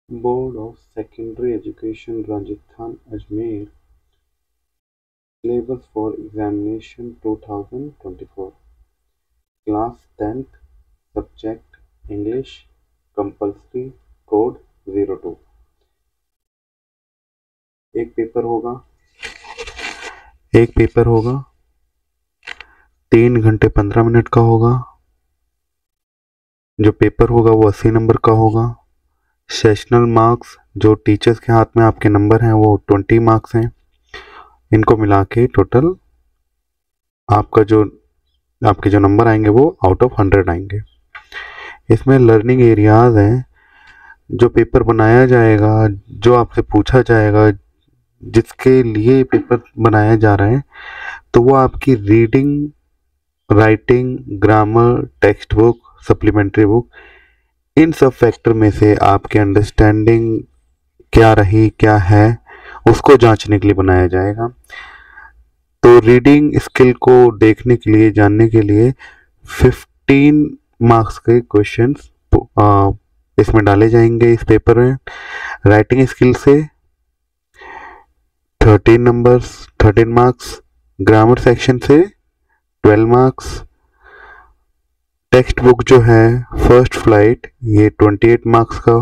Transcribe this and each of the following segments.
Board of Secondary Education Rajasthan Ajmer Syllabus for Examination 2024 Class 10th Subject English Compulsory Code 02 एक paper होगा 3 घंटे 15 minute का होगा। जो पेपर होगा वो 80 नंबर का होगा। सेशनल मार्क्स जो टीचर्स के हाथ में आपके नंबर हैं वो 20 मार्क्स हैं। इनको मिला के टोटल आपके जो नंबर आएंगे वो आउट ऑफ 100 आएंगे। इसमें लर्निंग एरियाज हैं। जो पेपर बनाया जाएगा, जो आपसे पूछा जाएगा, जिसके लिए पेपर बनाया जा रहा है, तो वो आपकी reading, writing, grammar, text book, supplementary book, इन सब फैक्टर में से आपके अंडरस्टैंडिंग क्या रही, क्या है, उसको जांचने के लिए बनाया जाएगा। तो रीडिंग स्किल को देखने के लिए, जानने के लिए 15 मार्क्स के क्वेश्चंस इसमें डाले जाएंगे इस पेपर में। राइटिंग स्किल से 13 मार्क्स, ग्रामर सेक्शन से 12 मार्क्स, टेक्स्ट बुक जो है फर्स्ट फ्लाइट ये 28 मार्क्स का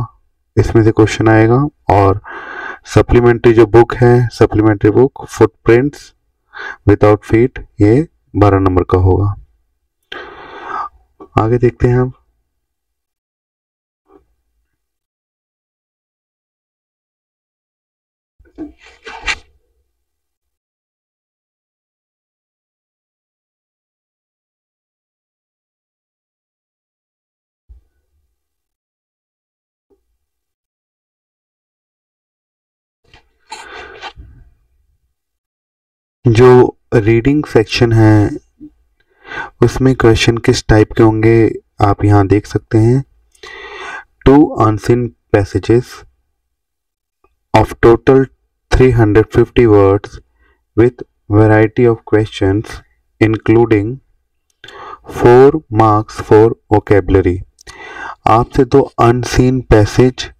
इसमें से क्वेश्चन आएगा। और सप्लीमेंट्री जो बुक है, supplementary book footprints without feet, ये 12 नंबर का होगा। आगे देखते हैं हम। जो रीडिंग सेक्शन है उसमें क्वेश्चन किस टाइप के होंगे आप यहाँ देख सकते हैं। 2 unseen passages of total 350 words with variety of questions including 4 marks for vocabulary। आपसे 2 अनसीन पैसेज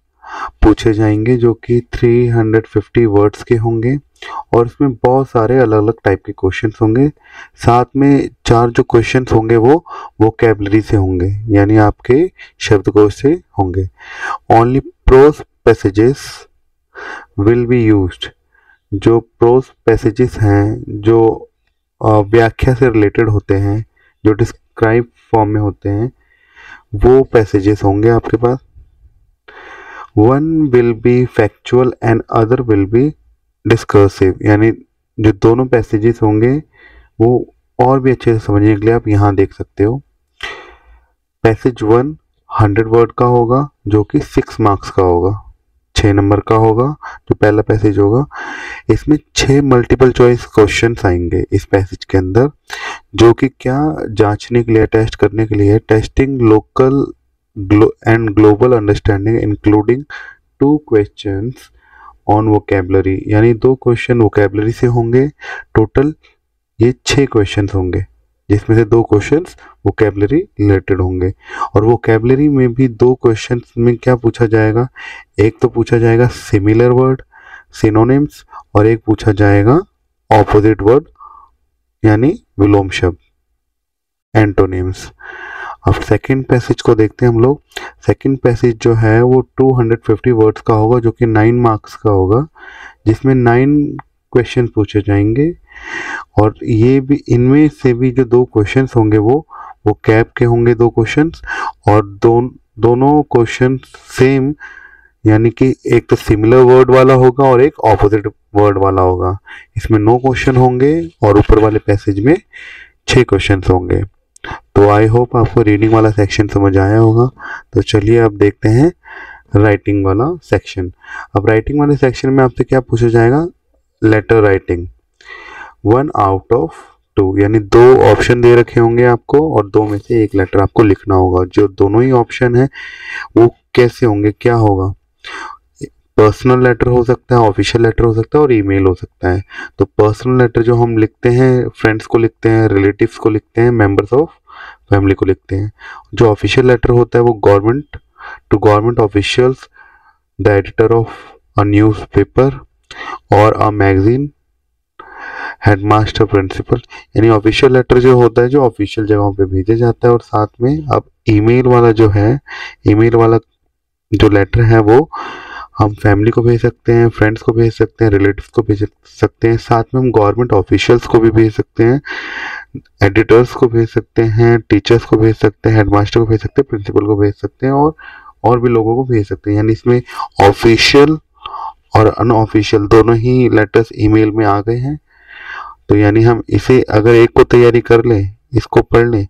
पूछे जाएंगे जो कि 350 वर्ड्स के होंगे और उसमें बहुत सारे अलग अलग टाइप के क्वेश्चंस होंगे। साथ में 4 जो क्वेश्चंस होंगे वो वोकैबुलरी से होंगे, यानी आपके शब्दकोश से होंगे। Only prose passages will be used. जो प्रोज पैसेजेस हैं, जो व्याख्या से रिलेटेड होते हैं, जो डिस्क्राइब फॉर्म में होते हैं, वो पैसेजेस होंगे आपके पास। One will be factual and other will be discursive, यानी जो दोनों पैसेजेस होंगे वो और भी अच्छे से समझने के लिए आप यहाँ देख सकते हो। पैसेज 1 100 वर्ड का होगा जो कि 6 मार्क्स का होगा, 6 नंबर का होगा जो पहला पैसेज होगा। इसमें 6 मल्टीपल चॉइस क्वेश्चंस आएंगे इस पैसेज के अंदर, जो कि क्या जांचने के लिए, टेस्ट करने के लिए, testing local and global understanding including 2 questions on vocabulary, यानी 2 क्वेश्चन वोकैबुलरी से होंगे। टोटल ये 6 क्वेश्चंस होंगे जिसमें से 2 क्वेश्चंस वोकैबुलरी रिलेटेड होंगे। और वोकैबुलरी में भी 2 क्वेश्चंस में क्या पूछा जाएगा, एक तो पूछा जाएगा सिमिलर वर्ड, सिनोनिम्स, और एक पूछा जाएगा ऑपोजिट वर्ड यानी विलोम शब्द, एंटोनिम्स। अब सेकंड पैसेज को देखते हैं हम लोग। सेकंड पैसेज जो है वो 250 वर्ड्स का होगा जो कि 9 मार्क्स का होगा, जिसमें 9 क्वेश्चन पूछे जाएंगे। और ये भी, इनमें से भी जो 2 क्वेश्चंस होंगे वो कैप के होंगे 2 क्वेश्चंस, और दोनों क्वेश्चन सेम, यानी कि एक तो सिमिलर वर्ड वाला होगा और एक ऑपोजिट वर्ड वाला होगा। इसमें 9 क्वेश्चन होंगे और ऊपर वाले पैसेज में 6 क्वेश्चंस होंगे। तो आई होप आपको रीडिंग वाला सेक्शन समझ आया होगा। तो चलिए अब देखते हैं राइटिंग वाला सेक्शन। अब राइटिंग वाले सेक्शन में आपसे क्या पूछा जाएगा, लेटर राइटिंग 1 आउट ऑफ 2, यानी 2 ऑप्शन दे रखे होंगे आपको और 2 में से एक लेटर आपको लिखना होगा। जो दोनों ही ऑप्शन है वो कैसे होंगे, क्या होगा, पर्सनल लेटर हो सकता है, ऑफिशियल लेटर हो सकता है और ईमेल हो सकता है। तो पर्सनल लेटर जो हम लिखते हैं, फ्रेंड्स को लिखते हैं, रिलेटिव्स को लिखते हैं, मेंबर्स ऑफ फैमिली को लिखते हैं। जो ऑफिशियल लेटर होता है वो government to government officials the editor of a newspaper और अ मैगजीन, हेडमास्टर, प्रिंसिपल। यानी ऑफिशियल लेटर जो होता है, जो ऑफिशियल जगहों पे भेजा जाता है, और साथ में अब ईमेल वाला जो है, ईमेल वाला जो लेटर है वो हम फैमिली को भेज सकते हैं, फ्रेंड्स को भेज सकते हैं, रिलेटिव्स को भेज सकते हैं, साथ में हम गवर्नमेंट ऑफिशियल्स को भी भेज सकते हैं, एडिटर्स को भेज सकते हैं, टीचर्स को भेज सकते हैं, हेडमास्टर को भेज सकते हैं, प्रिंसिपल को भेज सकते हैं, और भी लोगों को भेज सकते हैं। यानी इसमें ऑफिशियल और अनऑफिशियल दोनों ही लेटर्स ईमेल में आ गए हैं। तो यानी हम इसे अगर एक को तैयारी कर लें, इसको पढ़ लें,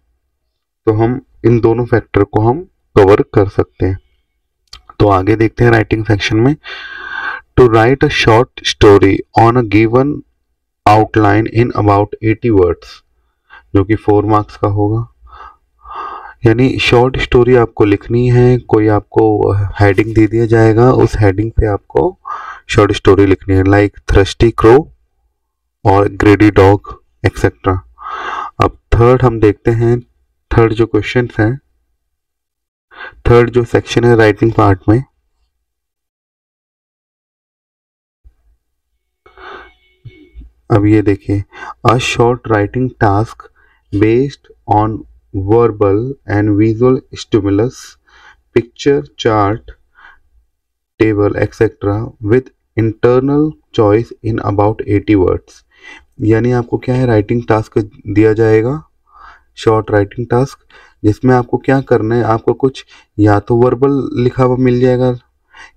तो हम इन दोनों फैक्टर को हम कवर कर सकते हैं। तो आगे देखते हैं राइटिंग सेक्शन में। To write a short story on a given outline in about 80 words, जो कि 4 मार्क्स का होगा। यानी शॉर्ट स्टोरी आपको लिखनी है, कोई आपको हेडिंग दे दिया जाएगा, उस हेडिंग पे आपको शॉर्ट स्टोरी लिखनी है, लाइक थ्रस्टी क्रो और ग्रेडी डॉग एक्सेट्रा। अब थर्ड हम देखते हैं, थर्ड जो क्वेश्चन है, थर्ड जो सेक्शन है राइटिंग पार्ट में, अब ये देखिए, a short writing task based on verbal and visual stimulus, picture, chart, table etcetera with internal choice in about 80 words. यानी आपको क्या है, राइटिंग टास्क दिया जाएगा, शॉर्ट राइटिंग टास्क, जिसमें आपको क्या करना है, आपको कुछ या तो वर्बल लिखा हुआ मिल जाएगा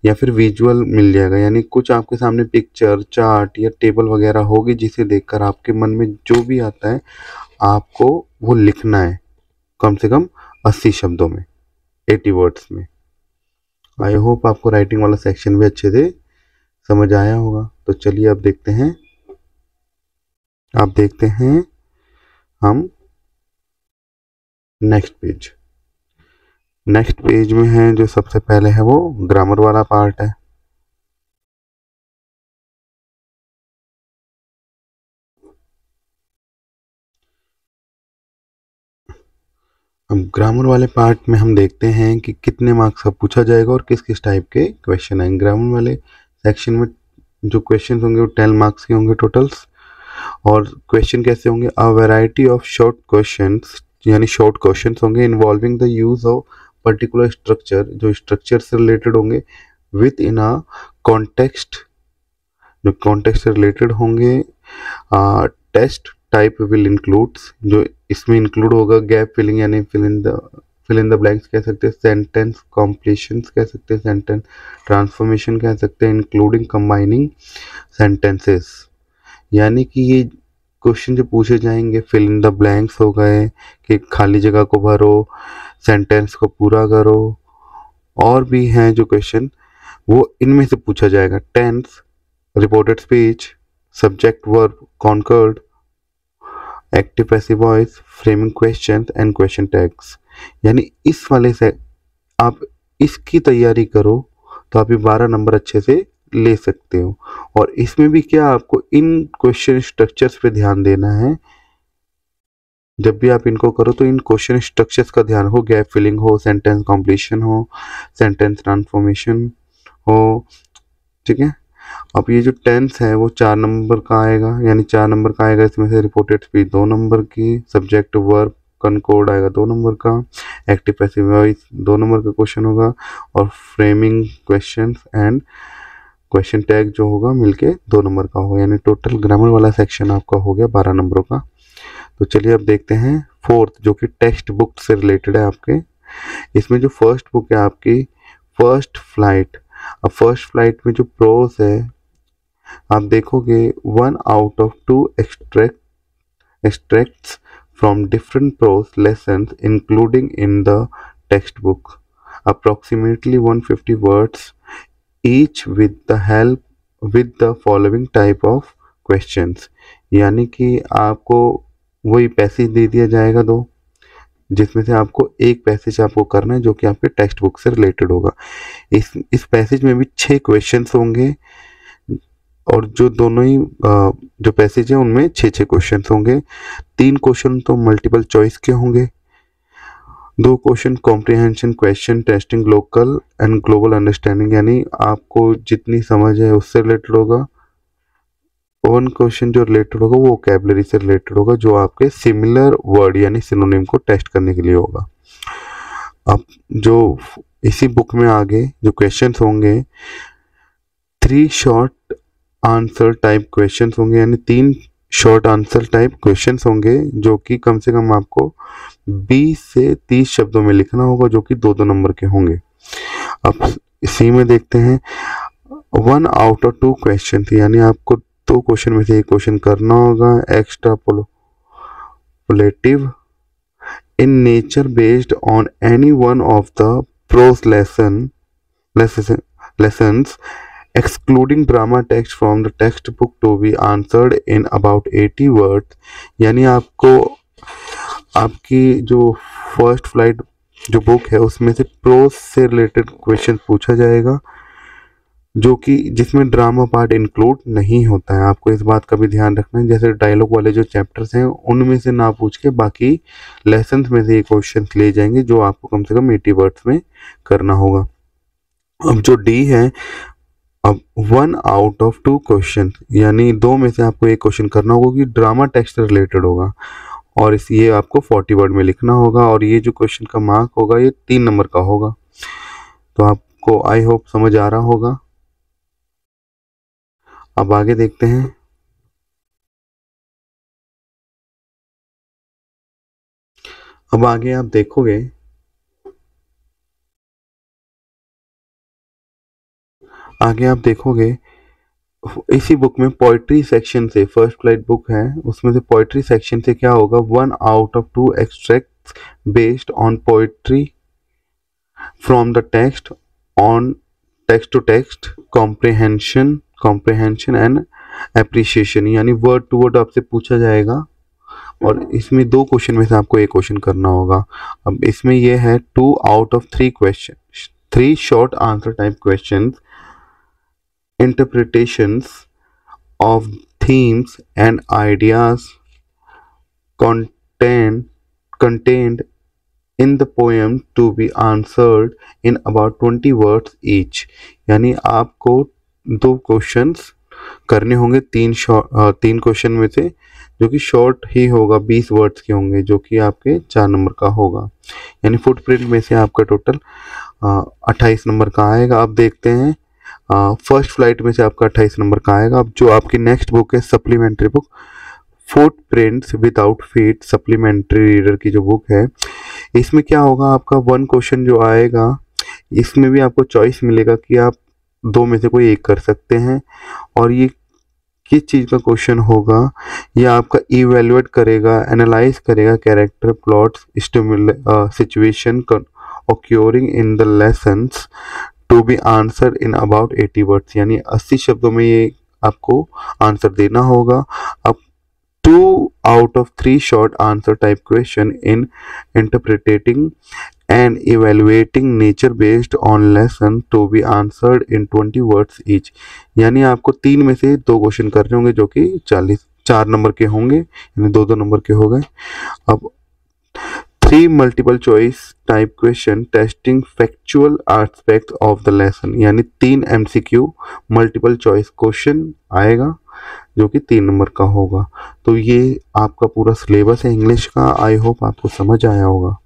या फिर विजुअल मिल जाएगा। यानी कुछ आपके सामने पिक्चर, चार्ट या टेबल वगैरह होगी, जिसे देखकर आपके मन में जो भी आता है आपको वो लिखना है, कम से कम 80 शब्दों में, 80 वर्ड्स में। आई होप आपको राइटिंग वाला सेक्शन भी अच्छे से समझ आया होगा। तो चलिए अब देखते हैं, आप देखते हैं हम नेक्स्ट पेज। नेक्स्ट पेज में है जो सबसे पहले है वो ग्रामर वाला पार्ट है। अब ग्रामर वाले पार्ट में हम देखते हैं कि कितने मार्क्स का पूछा जाएगा और किस किस टाइप के क्वेश्चन आएंगे। ग्रामर वाले सेक्शन में जो क्वेश्चन होंगे वो 10 मार्क्स के होंगे टोटल्स। और क्वेश्चन कैसे होंगे, a variety of short questions, यानी शॉर्ट क्वेश्चंस होंगे involving the use of particular structure, जो स्ट्रक्चर से रिलेटेड होंगे, विद इन अ कॉन्टेक्स्ट, जो कॉन्टेक्स्ट से रिलेटेड होंगे। टेस्ट टाइप विल इंक्लूड्स, जो इसमें इंक्लूड होगा गैप फिलिंग, यानी फिल इन द ब्लैंक्स कह सकते हैं, सेंटेंस कॉम्प्लीशंस कह सकते हैं, सेंटेंस ट्रांसफॉर्मेशन कह सकते हैं, इंक्लूडिंग कंबाइनिंग सेंटेंसेस। यानी कि ये क्वेश्चन जो पूछे जाएंगे, फिल इन द ब्लैंक्स हो गए कि खाली जगह को भरो, सेंटेंस को पूरा करो, और भी हैं जो क्वेश्चन वो इनमें से पूछा जाएगा। Tense, reported speech, subject verb concord, active passive voice, framing question and question tags. यानी इस वाले से आप इसकी तैयारी करो तो आप ये 12 नंबर अच्छे से ले सकते हो। और इसमें भी क्या, आपको इन क्वेश्चन स्ट्रक्चर्स पे ध्यान देना है। जब भी आप इनको करो तो इन क्वेश्चन स्ट्रक्चर्स का ध्यान हो, गैप फिलिंग हो, सेंटेंस कॉम्प्लीशन हो, सेंटेंस ट्रांसफॉर्मेशन हो, ठीक है। अब ये जो टेंस है वो 4 नंबर का आएगा, यानी 4 नंबर का आएगा। इसमें से रिपोर्टेड स्पीच 2 नंबर की, सब्जेक्ट वर्ब कनकोड आएगा 2 नंबर का, एक्टिव पैसिव वॉइस 2 नंबर का क्वेश्चन होगा, और framing question and question tag जो होगा मिलके 2 नंबर का होगा। यानी टोटल ग्रामर वाला सेक्शन आपका हो गया 12 नंबरों का। तो चलिए अब देखते हैं फोर्थ, जो कि टेक्स्ट बुक से रिलेटेड है आपके। इसमें जो फर्स्ट बुक है आपकी, फर्स्ट फ्लाइट। अब फर्स्ट फ्लाइट में जो प्रोज है आप देखोगे, 1 out of 2 extracts from different prose lessons including in the textbook, approximately 150 words each with the following type of questions। यानी कि आपको वही पैसेज दे दिया जाएगा 2, जिसमें से आपको एक पैसेज आपको करना है जो कि आपके टेक्स्ट बुक से रिलेटेड होगा। इस पैसेज में भी 6 क्वेश्चंस होंगे, और जो दोनों ही जो पैसेज है उनमें 6 क्वेश्चन होंगे। 3 क्वेश्चन तो मल्टीपल चॉइस के होंगे, दो question comprehension question testing local and global understanding, यानी आपको जितनी समझ है उससे रिलेटेड होगा। वन क्वेश्चन जो रिलेटेड होगा वो वोकैबुलरी से रिलेटेड होगा, जो आपके सिमिलर वर्ड यानी सिनोनिम को टेस्ट करने के लिए होगा। अब जो इसी बुक में आगे जो क्वेश्चंस होंगे 3 शॉर्ट आंसर टाइप क्वेश्चंस होंगे, यानी 3 शॉर्ट आंसर टाइप क्वेश्चंस होंगे जो कि कम से कम आपको 20 से 30 शब्दों में लिखना होगा, जो कि 2-2 नंबर के होंगे। अब इसी में देखते हैं 1 आउट ऑफ 2 क्वेश्चन, यानी आपको 2 क्वेश्चन में से एक क्वेश्चन करना होगा extrapolative in nature based on any one of the prose lessons excluding drama text from the textbook to be answered in about 80 words, यानी आपको आपकी जो फर्स्ट फ्लाइट जो बुक है उसमें से प्रोज से रिलेटेड क्वेश्चन पूछा जाएगा, जो कि जिसमें ड्रामा पार्ट इंक्लूड नहीं होता है। आपको इस बात का भी ध्यान रखना है, जैसे डायलॉग वाले जो चैप्टर्स हैं उनमें से ना पूछ के बाकी लेसन्स में से ये क्वेश्चन ले जाएंगे, जो आपको कम से कम 80 वर्ड्स में करना होगा। अब जो डी है, अब 1 आउट ऑफ 2 क्वेश्चन, यानी 2 में से आपको एक क्वेश्चन करना होगा कि ड्रामा टेक्स्ट रिलेटेड होगा, और इस ये आपको 40 वर्ड में लिखना होगा, और ये जो क्वेश्चन का मार्क होगा ये 3 नंबर का होगा। तो आपको आई होप समझ आ रहा होगा। अब आगे देखते हैं। अब आगे आप देखोगे इसी बुक में पोइट्री सेक्शन से, फर्स्ट फ्लाइट बुक है उसमें से पोइट्री सेक्शन से क्या होगा 1 out of 2 extracts based on poetry from the text on text to text comprehension and appreciation, यानी वर्ड टू वर्ड आपसे पूछा जाएगा, और इसमें 2 क्वेश्चन में से आपको एक क्वेश्चन करना होगा। अब इसमें यह है 2 out of 3 question, 3 short answer type question interpretations of themes and ideas contained in the poem to be answered in about 20 words each, यानी आपको 2 क्वेश्चंस करने होंगे 3 क्वेश्चन में से, जो कि शॉर्ट ही होगा, 20 वर्ड्स के होंगे, जो कि आपके 4 नंबर का होगा, यानी फुटप्रिंट में से आपका टोटल 28 नंबर का आएगा। अब देखते हैं फर्स्ट फ्लाइट में से आपका 28 नंबर का आएगा। अब जो आपकी नेक्स्ट बुक है supplementary book, footprints without feet supplementary reader की जो बुक है, इसमें क्या होगा आपका 1 क्वेश्चन जो आएगा, इसमें भी आपको चॉइस मिलेगा कि आप 2 में से कोई एक कर सकते हैं, और ये किस चीज़ का क्वेश्चन होगा, ये आपका इवेल्युएट करेगा, एनालाइज करेगा character, plots, situation occurring in the lessons to be answered in about 80 words, यानी 80 शब्दों में ये आपको आंसर देना होगा। अब 2 out of 3 short answer type question in interpreting and evaluating nature based on lesson to be answered in 20 words each, यानी आपको 3 में से 2 क्वेश्चन करने होंगे, जो कि 4 नंबर के होंगे, यानी 2-2 नंबर के हो गए। अब 3 multiple choice type question testing factual aspects of the lesson, यानी 3 MCQ मल्टीपल चॉइस क्वेश्चन आएगा, जो कि 3 नंबर का होगा। तो ये आपका पूरा सिलेबस है इंग्लिश का। आई होप आपको समझ आया होगा।